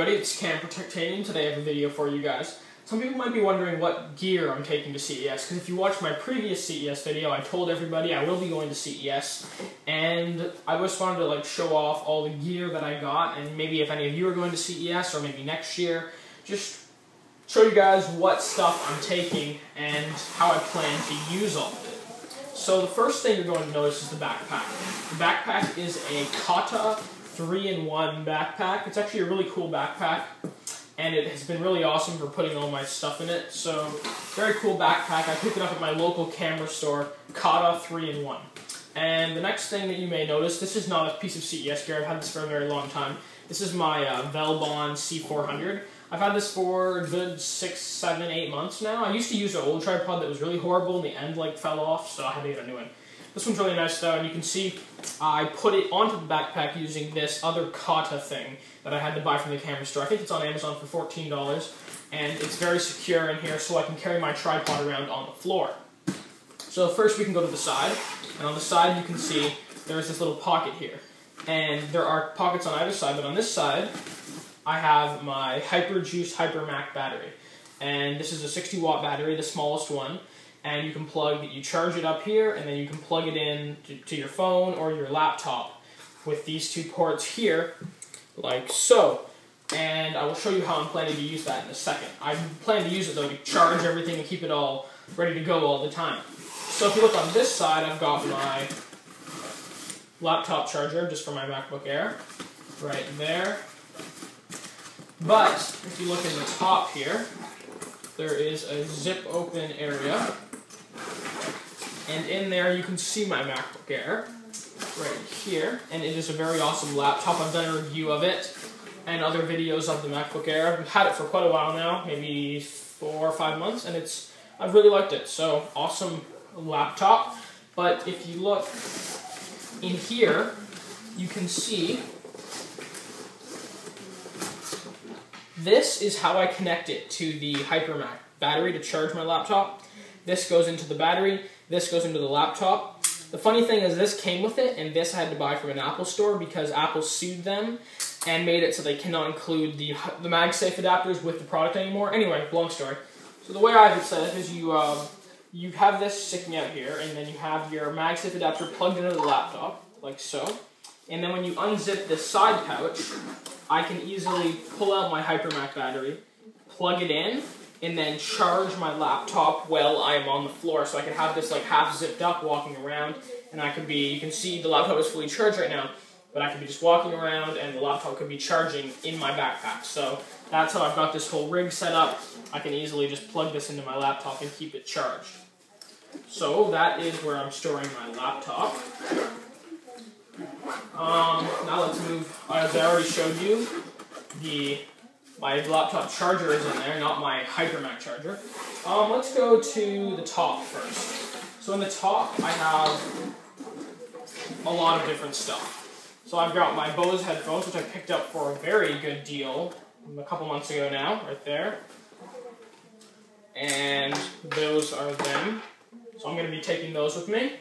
everybody, it's Cam for Techtainian. Today I have a video for you guys. Some people might be wondering what gear I'm taking to CES, because if you watched my previous CES video, I told everybody I will be going to CES, and I just wanted to show off all the gear that I got, and maybe if any of you are going to CES, or maybe next year, just show you guys what stuff I'm taking and how I plan to use all of it. So the first thing you're going to notice is the backpack. The backpack is a Kata 3-in-1 backpack. It's actually a really cool backpack, and it has been really awesome for putting all my stuff in it. So, very cool backpack. I picked it up at my local camera store, Kata 3-in-1. And the next thing that you may notice, this is not a piece of CES gear. I've had this for a very long time. This is my Velbon C400. I've had this for a good 6, 7, 8 months now. I used to use an old tripod that was really horrible, and the end fell off, so I had to get a new one. This one's really nice though, and you can see I put it onto the backpack using this other Kata thing that I had to buy from the camera store. I think it's on Amazon for $14, and it's very secure in here so I can carry my tripod around on the floor. So first we can go to the side, and on the side you can see there's this little pocket here. And there are pockets on either side, but on this side I have my Hyperjuice HyperMac battery. And this is a 60-watt battery, the smallest one. And you can you charge it up here, and then you can plug it in to your phone or your laptop with these two ports here, like so. And I will show you how I'm planning to use that in a second. I plan to use it though to charge everything and keep it all ready to go all the time. So if you look on this side, I've got my laptop charger just for my MacBook Air, right there. But if you look in the top here, there is a zip open area. And in there you can see my MacBook Air, right here, and it is a very awesome laptop. I've done a review of it, and other videos of the MacBook Air. I've had it for quite a while now, maybe 4 or 5 months, and I've really liked it, so awesome laptop. But if you look in here, you can see this is how I connect it to the HyperMac battery to charge my laptop. This goes into the battery, this goes into the laptop. The funny thing is this came with it, and this I had to buy from an Apple store because Apple sued them and made it so they cannot include the MagSafe adapters with the product anymore. Anyway, long story. So the way I have it set up is you have this sticking out here, and then you have your MagSafe adapter plugged into the laptop, like so. And then when you unzip this side pouch, I can easily pull out my HyperMac battery, plug it in, and then charge my laptop while I'm on the floor. So I can have this half zipped up walking around, and you can see the laptop is fully charged right now, but I could be just walking around and the laptop could be charging in my backpack. So that's how I've got this whole rig set up. I can easily just plug this into my laptop and keep it charged. So that is where I'm storing my laptop. Now let's move, as I already showed you, my laptop charger is in there, not my HyperMac charger. Let's go to the top first. So in the top, I have a lot of different stuff. So I've got my Bose headphones, which I picked up for a very good deal a couple months ago now, right there. And those are them. So I'm going to be taking those with me.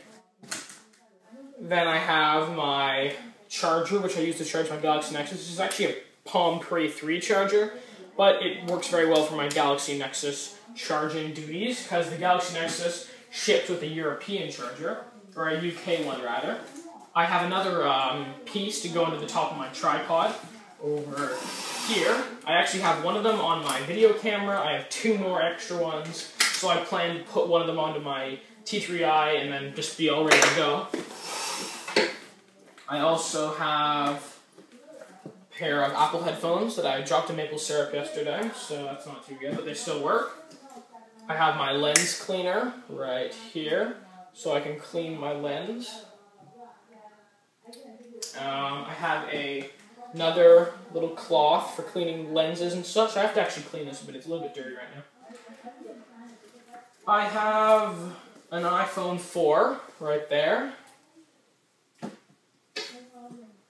Then I have my charger, which I use to charge my Galaxy Nexus. This is actually a Palm Pre 3 charger, but it works very well for my Galaxy Nexus charging duties, because the Galaxy Nexus ships with a European charger, or a UK one rather. I have another piece to go into the top of my tripod over here. I actually have one of them on my video camera. I have 2 more extra ones, so I plan to put one of them onto my T3i and then just be all ready to go. I also have a pair of Apple headphones that I dropped in maple syrup yesterday, so that's not too good, but they still work. I have my lens cleaner right here, so I can clean my lens. I have another little cloth for cleaning lenses and such. I have to actually clean this, but it's a little bit dirty right now. I have an iPhone 4 right there.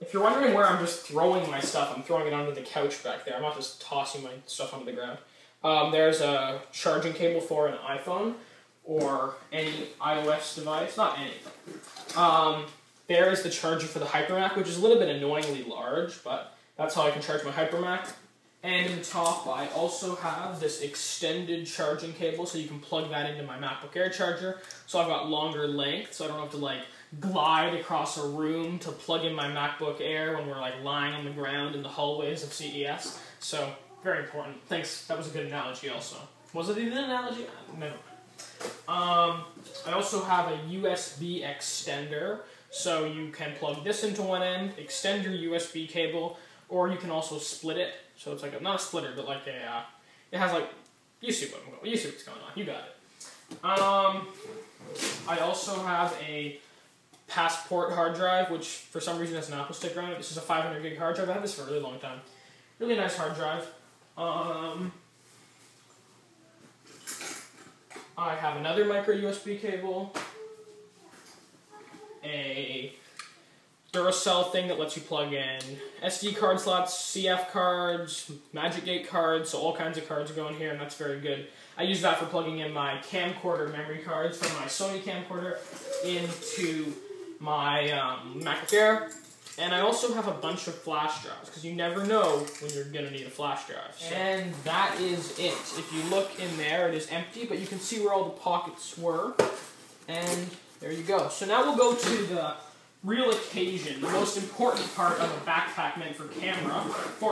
If you're wondering where I'm just throwing my stuff, I'm throwing it onto the couch back there. I'm not just tossing my stuff onto the ground. There's a charging cable for an iPhone or any iOS device. Not any. There is the charger for the HyperMac, which is a little bit annoyingly large, but that's how I can charge my HyperMac. And in the top, I also have this extended charging cable, so you can plug that into my MacBook Air charger. So I've got longer length, so I don't have to like glide across a room to plug in my MacBook Air when we're like lying on the ground in the hallways of CES. So very important. Thanks. That was a good analogy. Also, was it even an analogy? Never mind. I also have a USB extender, so you can plug this into one end, extend your USB cable, or you can also split it. So it's like not a splitter, but like a, it has like, you see what's going on. You got it. I also have a Passport hard drive, which for some reason has an Apple sticker on it. This is a 500 gig hard drive. I've had this for a really long time. Really nice hard drive. I have another micro USB cable, a Duracell thing that lets you plug in SD card slots, CF cards, Magic Gate cards, so all kinds of cards go in here, and that's very good. I use that for plugging in my camcorder memory cards from my Sony camcorder into my MacBook Air. And I also have a bunch of flash drives, because you never know when you're going to need a flash drive. So. And that is it. If you look in there, it is empty, but you can see where all the pockets were. And there you go. So now we'll go to the real occasion, the most important part of a backpack meant for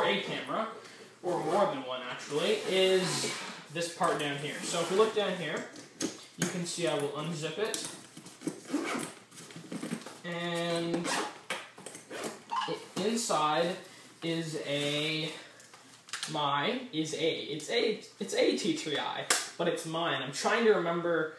a camera, or more than one actually, is this part down here. So if we look down here, you can see I will unzip it. And inside is it's a T3i, but it's mine. I'm trying to remember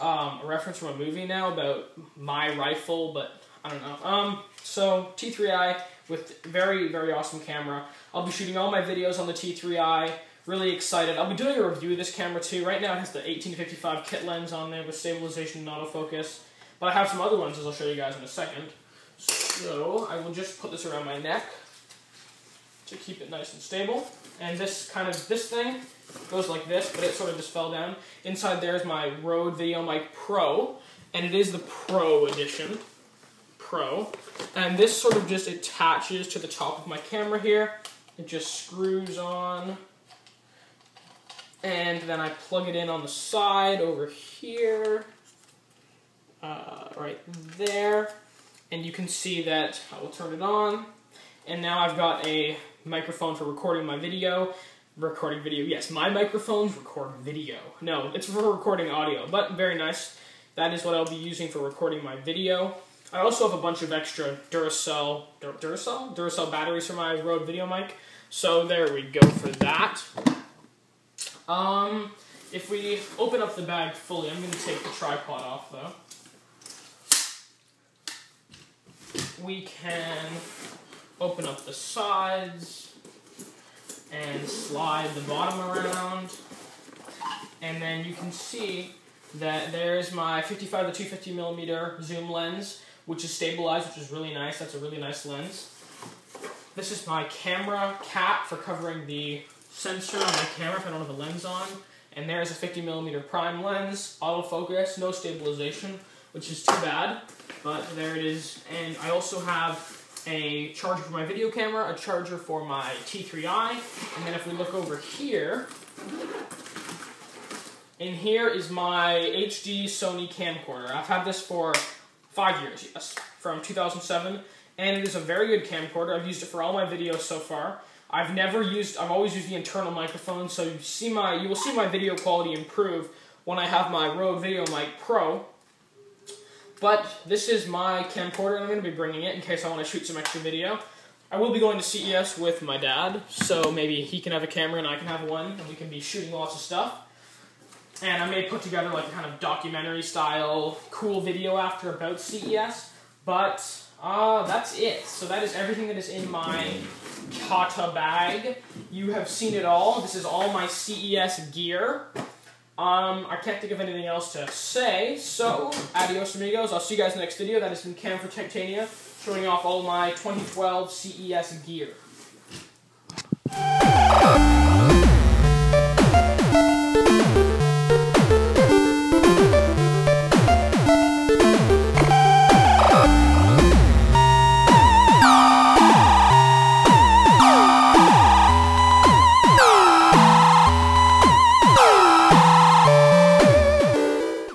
a reference from a movie now about my rifle, but I don't know. So T3i with very, very awesome camera. I'll be shooting all my videos on the T3i. Really excited. I'll be doing a review of this camera too. Right now it has the 18-55 kit lens on there with stabilization and autofocus. But I have some other lenses I'll show you guys in a second. So I will just put this around my neck to keep it nice and stable. And this thing goes like this, but it sort of just fell down. Inside there is my Rode VideoMic Pro, and it is the Pro edition. Pro. And this sort of just attaches to the top of my camera here. It just screws on. And then I plug it in on the side over here. Right there. And you can see that I will turn it on. And now I've got a microphone for recording my video. Recording video, yes, my microphones record video. No, it's for recording audio, but very nice. That is what I'll be using for recording my video. I also have a bunch of extra Duracell batteries for my Rode VideoMic. So there we go for that. If we open up the bag fully, I'm going to take the tripod off though. We can open up the sides and slide the bottom around, and then you can see that there's my 55 to 250mm zoom lens, which is stabilized, which is really nice. That's a really nice lens. This is my camera cap for covering the sensor on my camera if I don't have a lens on, and there's a 50mm prime lens, autofocus, no stabilization, which is too bad, but there it is. And I also have a charger for my video camera, a charger for my T3i, and then if we look over here, in here is my HD Sony camcorder. I've had this for 5 years, yes, from 2007, and it is a very good camcorder. I've used it for all my videos so far. I've always used the internal microphone, so you will see my video quality improve when I have my Rode VideoMic Pro. But this is my camcorder, and I'm going to be bringing it in case I want to shoot some extra video. I will be going to CES with my dad, so maybe he can have a camera and I can have one, and we can be shooting lots of stuff. And I may put together like a kind of documentary-style cool video after about CES, but that's it. So that is everything that is in my Tata bag. You have seen it all. This is all my CES gear. I can't think of anything else to say, so adios amigos. I'll see you guys in the next video. That has been Cam for Techtainia, showing off all my 2012 CES gear.